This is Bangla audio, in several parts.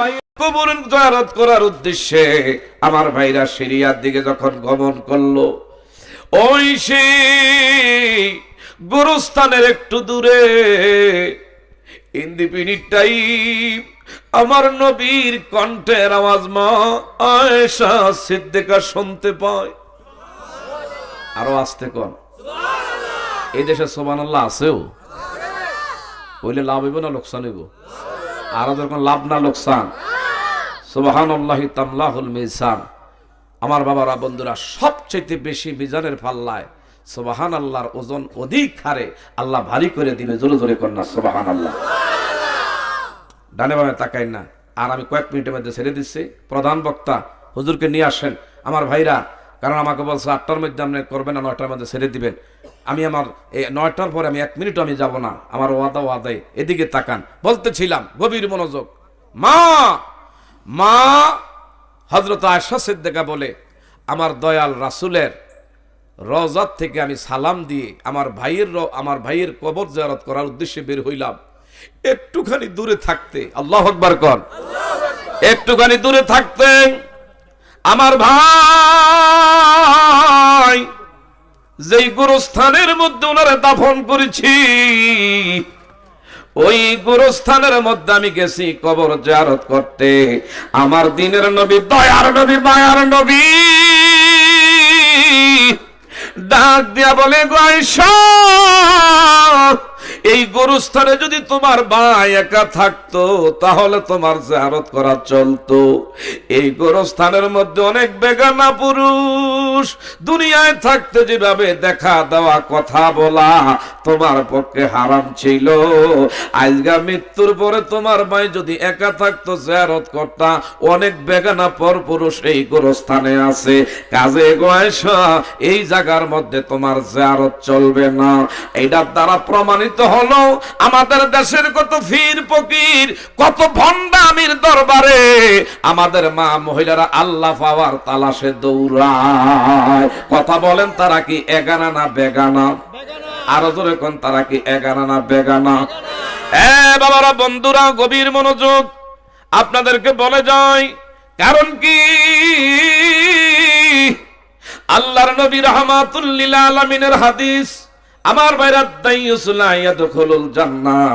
ভাই কবর জিয়ারত করার উদ্দেশ্যে আমার ভাইরা সিরিয়ার দিকে যখন গমন করলো, ওই সেই গোরস্থানের একটু দূরে ইন্দিপিনির টাইম আমার নবীর কণ্ঠের আওয়াজ মা আয়েশা সিদ্দিকা শুনতে পায়। আরো আসতে কোন এই দেশে সুবহানাল্লাহ আছেও বলে লাভ হইব না লোকসান হইব? আরো যখন লাভ না লোকসান। সুবহানাল্লাহি তামলাহুল মিজান। আমার বাবারা বন্ধুরা, সবচেয়ে বেশি মিজানের পাল্লায় সুবহানাল্লাহর ওজন অধিক হারে আল্লাহ ভারী করে দিবে। জোরে জোরে কন্যা সুবহানাল্লাহ। ডানে বামে তাকাই না। আর আমি কয়েক মিনিটের মধ্যে ছেড়ে দিচ্ছি। প্রধান বক্তা হুজুরকে নিয়ে আসেন আমার ভাইরা, কারণ আমাকে বলছে 8টার মধ্যে আপনি করবেন না, 9টার মধ্যে ছেড়ে দিবেন। আমি আমার 9টার পরে আমি 1 মিনিটও আমি যাব না। আমার ওয়াদায় এদিকে তাকান। বলতেছিলাম গভীর মনোযোগ। মা মা হযরত আয়েশা সিদ্দিকা বলে, আমার দয়াল রাসূলের রওজাত থেকে আমি সালাম দিয়ে আমার ভাইয়ের কবর জিয়ারত করার উদ্দেশ্যে বের হইলাম। একটুখানি দূরে থাকতে, আল্লাহু আকবার কোন, একটুখানি দূরে থাকতে আমার ভাই যেই গোরস্থানের মধ্যে ওনারে দাফন করেছি, ওই গোরস্থানের মধ্যে আমি গেছি কবর জিয়ারত করতে। আমার দিনের নবী, দয়ার নবী, মায়ার নবী ডাক দিয়া বলে, গো আয়েশা, এই গোরস্থানে যদি তোমার ভাই একা থাকতো তাহলে তোমার জিয়ারত করা চলতো। এই গোরস্থানের মধ্যে অনেক বেগানা পুরুষ দুনিয়ায় থাকতে যেভাবে দেখা দেওয়া কথা বলা তোমার পক্ষে হারাম ছিল, আজকে মৃত্যুর পরে তোমার ভাই যদি একা থাকতো জিয়ারত করতা। অনেক বেগানা পর পুরুষ এই গোরস্থানে আছে, কাজে গো আয়েশা এই জায়গার মধ্যে তোমার জিয়ারত চলবে না। এইটার দ্বারা প্রমাণিত হলো আমাদের দেশের কত ফির ফকির, কত ভণ্ডামির দরবারে আমাদের মা মহিলারা আল্লাহ পাওয়ার তালাশে দৌড়ায়। কথা বলেন, তারা কি এগানা না বেগানা? আরো জোরে কোন, তারা কি এগানা না বেগানা? বাবারা বন্ধুরা গভীর মনোযোগ। আপনাদেরকে বলে যাই, কারণ কি আল্লাহর নবী রাহমাতুল লিল আলামিনের হাদিস, আমার ভাইরা দাইয়ুস লা ইয়াদখুলুল জান্নাহ,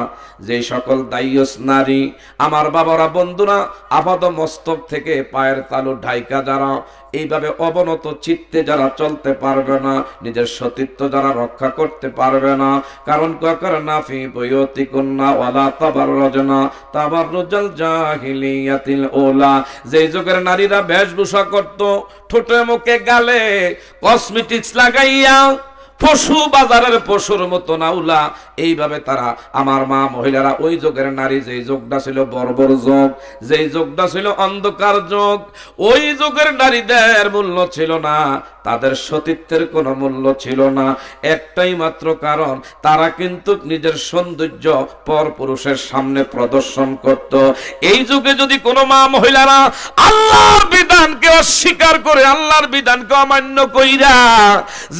যে সকল দাইয়ুস নারী আমার বাবারা বন্ধুরা আপাদ মস্তক থেকে পায়ের তালু ঢাইকা যারা এইভাবে অবনত চিত্তে যারা চলতে পারবে না, নিজের সতীত্ব যারা রক্ষা করতে পারবে না, কারণ কারনা ফি বুয়ুতিকুন্না ওয়ালা তাবাররুজনা তাবাররুজাল জাহিলিয়াতিল ওলা, যে যুগের নারীরা বেশভূষা করত, ঠোঁটে মুখে গালে কসমেটিক্স লাগাইয়া পশু বাজারের পশুর মতো নাউলা, এইভাবে তারা আমার মা মহিলারা, ওই যুগের নারী, যেই যুগটা ছিল বর্বর যুগ, যেই যুগটা ছিল অন্ধকার যুগ, ওই যুগের নারীদের মূল্য ছিল না, তাদের সতীত্বের কোনো মূল্য ছিল না। একটাই মাত্র কারণ, তারা কিন্তু নিজের সৌন্দর্য পর পুরুষের সামনে প্রদর্শন করত। এই যুগে যদি কোনো মা মহিলারা আল্লাহর বিধানকে অস্বীকার করে, আল্লাহর বিধানকে অমান্য কইরা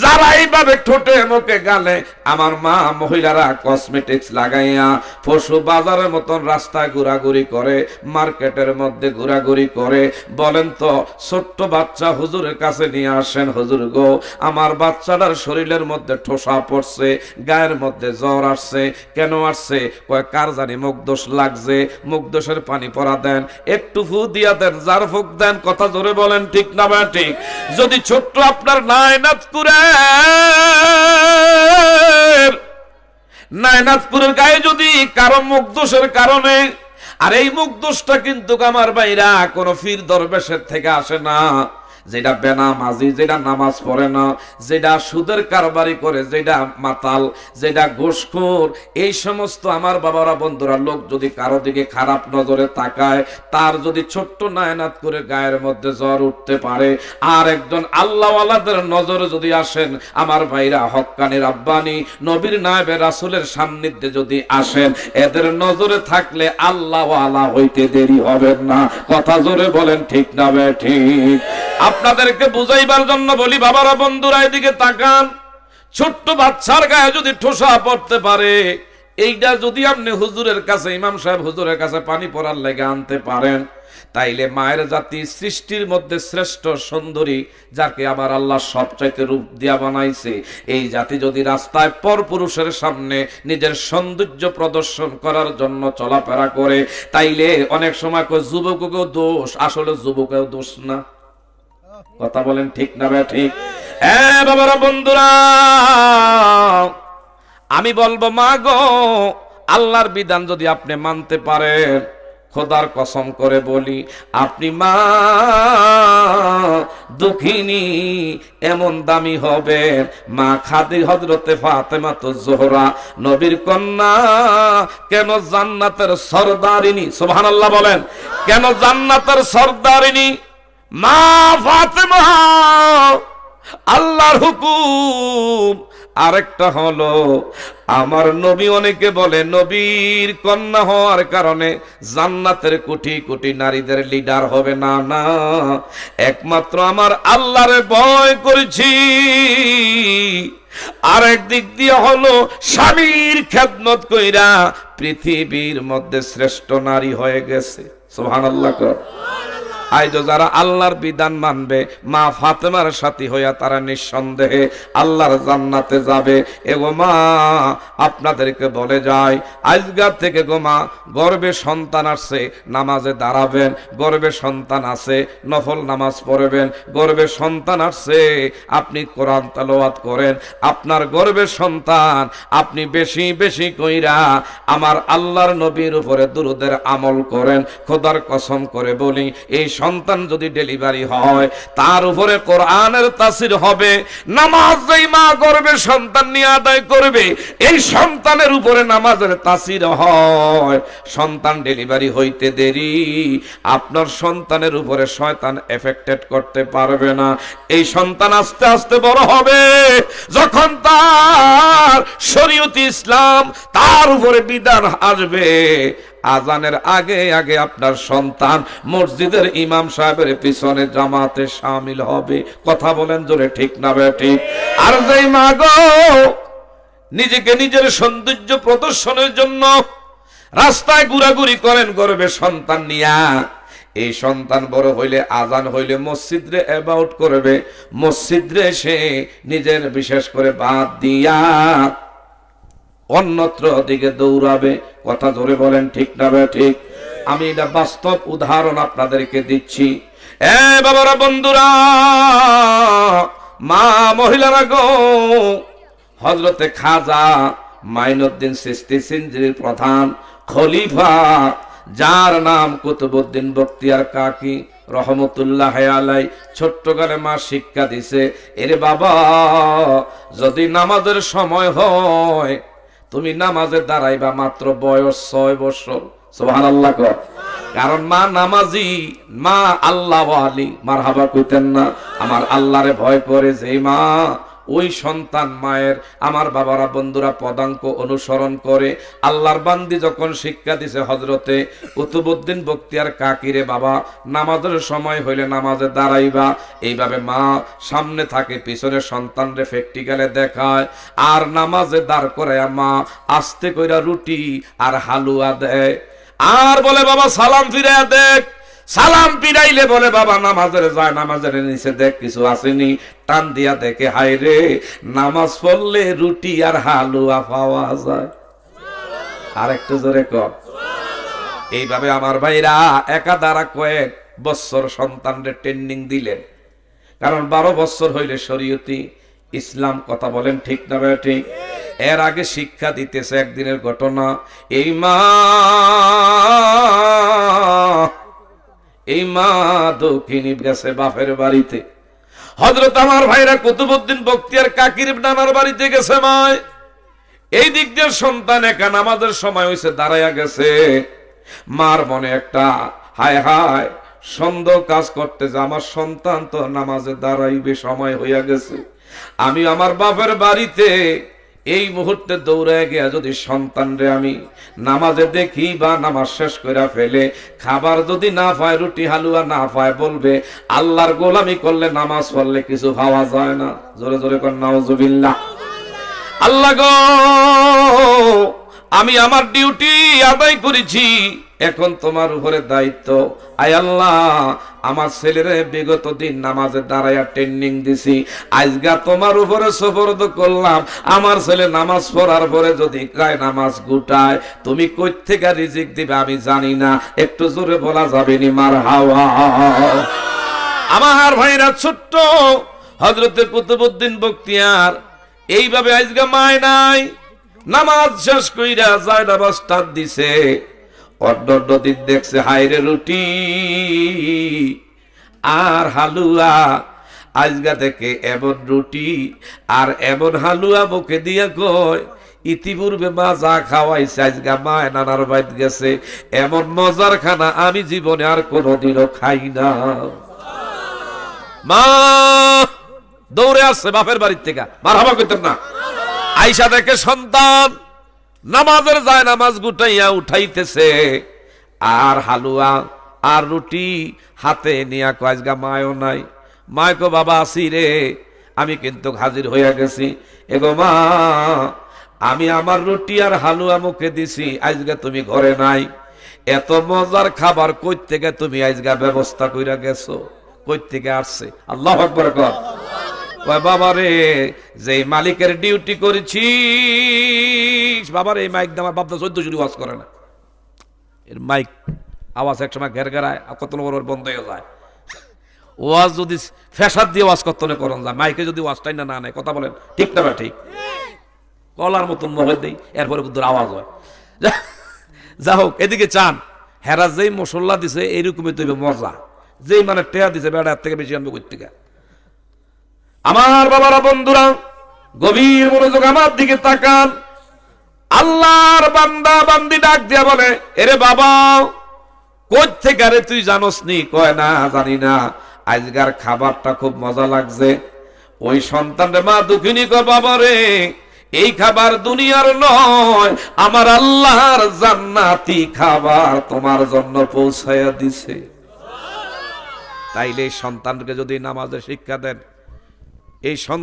যারা এইভাবে ঠোঁটে মুখে গালে আমার মা মহিলারা কসমেটিক্স লাগাইয়া পশু বাজারের মতন রাস্তায় ঘোরাঘুরি করে, মার্কেটের মধ্যে ঘোরাঘুরি করে, বলেন তো ছোট্ট বাচ্চা হুজুরের কাছে নিয়ে আসেন, হুজুর গো আমার বাচ্চাটার শরীরের মধ্যে ঠোসা পড়ছে, গায়ের মধ্যে জ্বর আসছে, কেন আসছে? কয় কার জানি মুখ দোষ লাগছে, মুখ দোষের পানি পরা দেন, একটু ফু দিয়া দেন, যার ফুক দেন। কথা জোরে বলেন, ঠিক না বা ঠিক? যদি ছোট্ট আপনার নায়নাথপুরের গায়ে যদি কারো মুখ দোষের কারণে, আর এই মুখ দোষটা কিন্তু আমার ভাইরা কোন ফির দরবেশের থেকে আসে না, যেটা বেনামাজি, যেটা নামাজ পড়ে না, যেটা সুদের কারবারি করে, যেটা মাতাল, যেটা ঘুষখোর, এই সমস্ত আমার বাবারা বন্ধুরা লোক যদি কারো দিকে খারাপ নজরে তাকায়, তার যদি ছোট্ট নায়নাত করে গায়ের মধ্যে জ্বর উঠতে পারে, আর একজন আল্লাহওয়ালাদের নজরে যদি আসেন আমার ভাইরা, হক্কানি রাব্বানি নবীর নায়েবে রাসূলের সান্নিধ্যে যদি আসেন, এদের নজরে থাকলে আল্লাহওয়ালা হইতে দেরি হবে না। কথা জোরে বলেন, ঠিক না বে ঠিক? আপনাদেরকে বুঝাইবার জন্য বলি, বাবারা বন্ধুরা এদিকে তাকান। ছোট্ট বাচ্চার গায়ে যদি ঠোসা পড়তে পারে, এইটা যদি আপনি হুজুরের কাছে, ইমাম সাহেব হুজুরের কাছে পানি পড়ার লেগে আনতে পারেন, তাইলে মায়ের জাতি সৃষ্টির মধ্যে শ্রেষ্ঠ সুন্দরী, যাকে আবার আল্লাহ সবচাইতে রূপ দিয়া বানাইছে, এই জাতি যদি রাস্তায় পরপুরুষের সামনে নিজের সৌন্দর্য প্রদর্শন করার জন্য চলাফেরা করে, তাইলে অনেক সময় যুবকেও দোষ, আসলে যুবকেও দোষ না। কথা বলেন ঠিক না ভাই? ঠিক। বাবারা, বন্ধুরা, আমি বলবো, মা গো, আল্লাহর বিধান যদি আপনি মানতে পারেন, খোদার কসম করে বলি, আপনি মা দুঃখিনী এমন দামি হবেন, মা খাদি হযরতে ফাতেমা তো জোহরা, নবীর কন্যা, কেন জান্নাতের সরদারিনী। সুবহানাল্লাহ বলেন। কেন জান্নাতের সরদারিনী? মা ফাতেমা, আল্লাহর হুকুম। আরেকটা হলো, আমার নবী, অনেকে বলে নবীর কন্যা হওয়ার কারণে জান্নাতের কোটি কোটি নারীদের লিডার হবে। না না, একমাত্র আমার আল্লাহরে ভয় করেছি। আরেক দিক দিয়ে হলো, স্বামীর খেদমত কইরা পৃথিবীর মধ্যে শ্রেষ্ঠ নারী হয়ে গেছে। সুবহানাল্লাহ। আইজ যারা আল্লাহর বিধান মানবে, মা ফাতেমার সাথী হইয়া তারা নিঃসন্দেহে আল্লাহর জান্নাতে যাবে। এগো মা, আপনাদেরকে বলে যায়, আজগার থেকে গো মা, গর্বে সন্তান আসছে, নামাজে দাঁড়াবেন। গর্বে সন্তান আছে, নফল নামাজ পড়বেন। গর্বে সন্তান আসছে, আপনি কোরআন তেলাওয়াত করেন। আপনার গর্বের সন্তান, আপনি বেশি বেশি কইরা আমার আল্লাহর নবীর উপরে দুরূদের আমল করেন। খোদার কসম করে বলি, এই সন্তান যদি ডেলিভারি হয়, তার উপরে কোরআনের তাসির হবে। নামাজ যেই মা গর্বে সন্তান নিয়ে আদায় করবে, এই সন্তানের উপরে নামাজের তাসির হয়। সন্তান ডেলিভারি হইতে দেরি, আপনার সন্তানের উপরে শয়তান এফেক্টেড করতে পারবে না। এই সন্তান আস্তে আস্তে বড় হবে, যখন তার শরীয়ত ইসলাম তার উপরে বিধান আসবে, আজানের আগে আগে আপনার সন্তান মসজিদের ইমাম সাহেবের পিছনে জামাতে শামিল হবে। কথা বলেন জোরে, ঠিক না ঠিক? আর যেই মা গো নিজেকে নিজের সৌন্দর্য প্রদর্শনের জন্য রাস্তায় ঘোরাঘুরি করেন গর্বে সন্তান নিয়া, এই সন্তান বড় হইলে, আজান হইলে মসজিদে অ্যাবাউট করবে। মসজিদে এসে নিজের বিশেষ করে বাদ দিয়া অন্যত্র দিকে দৌড়াবে। কথা জোরে বলেন, ঠিক না ঠিক? আমি এটা বাস্তব উদাহরণ আপনাদেরকে দিচ্ছি। বাবারা, বন্ধুরা, মা মহিলারা গো, হযরতে খাজা মাইনুদ্দিন চিশতি সিন্ধির প্রধান খলিফা, যার নাম কুতুবউদ্দিন বখতিয়ার কাকি রহমতুল্লাহ আলাই, ছোট্টকালে মা শিক্ষা দিছে, এরে বাবা, যদি নামাজের সময় হয়, তুমি নামাজে দাঁড়াইবা মাত্র বয়স 6 বছর। সুবহানাল্লাহ। কারণ মা নামাজি, মা আল্লাহ ওয়ালি। মারহাবা কইতেন না? আমার আল্লাহরে ভয় করে যে মা, ওই সন্তান মায়ের, আমার বাবারা, বন্ধুরা, পদাঙ্ক অনুসরণ করে। আল্লাহর বান্দি যখন শিক্ষা দিছে হযরতে কুতুবউদ্দিন বখতিয়ার কাকিরে, বাবা, নামাজের সময় হইলে নামাজে দাঁড়াইবা। এইভাবে মা সামনে থাকে, পিছনে সন্তানরে প্র্যাকটিক্যালে দেখায়, আর নামাজে দাঁড় করাইয়া মা আস্তে কইরা রুটি আর হালুয়া দেয়, আর বলে বাবা সালাম ফিরাইয়া দেখ। সালাম ফিরাইলে বলে বাবা নামাজের যায়, নামাজের নিচে দেখ কিছু আসেনি। টান দিয়া দেখে, হায় রে, নামাজ পড়লে রুটি আর হালুয়া পাওয়া যায়। আর একটু জোরে কর। এইভাবে আমার ভাইরা একা দ্বারা কয়েক বছর সন্তানরে ট্রেনিং দিলেন। কারণ 12 বছর হইলে শরীয়তি ইসলাম। কথা বলেন, ঠিক না ঠিক? এর আগে শিক্ষা দিতেছে একদিনের ঘটনা। এই মা দক্ষিণী গেছে বাপের বাড়িতে। হযরত আমার ভাইরা কুতুবউদ্দিন বখতিয়ার কাকির নানার বাড়িতে গেছে মা। এই দিক দিয়ে সন্তান একা নামাজের সময় হইছে, দাঁড়াইয়া গেছে। মার মনে একটা হায় হায় সন্দেহ কাজ করতে, যে আমার সন্তান তো নামাজে দাঁড়াইবে, সময় হইয়া গেছে। আমি আমার বাপের বাড়িতে এই মুহূর্তে দৌড়ায় গিয়া যদি সন্তানরে আমি নামাজে দেখি বা নামাজ শেষ করে ফেলে, খাবার যদি না পায়, রুটি হালুয়া না পায়, বলবে আল্লাহর গোলামি করলে, নামাজ পড়লে কিছু পাওয়া যায় না। জোরে জোরে কর নাউজুবিল্লাহ। আল্লাহ গো, আমি আমার ডিউটি আদায় করেছি, এখন তোমার উপরে দায়িত্ব। আয় আল্লাহ, আমার ছেলেরে বিগত দিন নামাজে দাঁড়াইয়া ট্রেনিং দিছি, আজগা তোমার উপরে সুপর্দ করলাম। আমার ছেলে নামাজ পড়ার পরে যদি গায়ে নামাজ গুটায়, তুমি কই থেকে রিজিক দিবে আমি জানি না, একটু জোরে বলা যাবে নি মারহাবা। আমার ভাইরা ছোট্ট হযরতে কুতুবউদ্দিন বখতিয়ার এইভাবে আজগা মায় নাই, নামাজ শেষ কইরা যায় নামাজ টান দিছে। অন্য দিন দেখছে হাইরে রুটি আর হালুয়া, আজগা থেকে এমন রুটি আর এমন হালুয়া মুখে দিয়া কয়, ইতিপূর্বে মা যা খাওয়াইছে আজগা মায় নানার বাইত গেছে, এমন মজার খানা আমি জীবনে আর কোনোদিনও খাই না। মা দৌড়ে আসছে বাপের বাড়ির থেকে, মারহাবা কইতেন না। আইসা দেখে সন্তান নামাজের যায় নামাজ গুটাইয়া উঠাইতেছে, আর হালুয়া আর রুটি হাতে নিয়া কয়েসগা মায়ও নাই। মায় কো বাবা আসি রে, আমি কিন্তু হাজির হইয়া গেছি। এগো মা, আমি আমার রুটি আর হালুয়া মুখে দিছি, আজকে তুমি ঘরে নাই, এত মজার খাবার কই থেকে তুমি আজকে ব্যবস্থা কইরা গেছো, কই থেকে আসছে? আল্লাহু আকবার কর। বাবা রে, যে মালিকের ডিউটি করেছি, বাবার এই মাইক আমার বাপদা 14 ওয়াজ করে না, এর মাইক আওয়াজ একসময় ঘের ঘেরায়, কত বন্ধ হয়ে যায়। ওয়াজ যদি ফেসাদ দিয়ে ওয়াজ কত করন যায়, মাইকে যদি ওয়াজটাই না নেয়, কথা বলেন ঠিক না? ঠিক কলার মতন মহে দেই, এরপরে কিন্তু আওয়াজ হয়। যা হোক, এদিকে চান হেরা যেই মশলা দিছে এইরকমই তৈবে মজা, যেই মানে টেয়া দিছে বেড়া থেকে বেশি আনবে কই থেকে। আমার বাবারা, বন্ধুরা, গভীর মনোযোগ আমার দিকে তাকান। আল্লাহর বান্দা বান্দি ডাক দিয়া বলে, এরে বাবা, কই থেকে আরে তুই জানোস নি? কয় না, জানি না, আজকার খাবারটা খুব মজা লাগছে। ওই সন্তানের মা দুঃখিনী কয়, বাবা রে, এই খাবার দুনিয়ার নয়, আমার আল্লাহর জান্নাতি খাবার তোমার জন্য পৌঁছায়া দিছে। তাইলে সন্তানকে যদি নামাজের শিক্ষা দেন, এই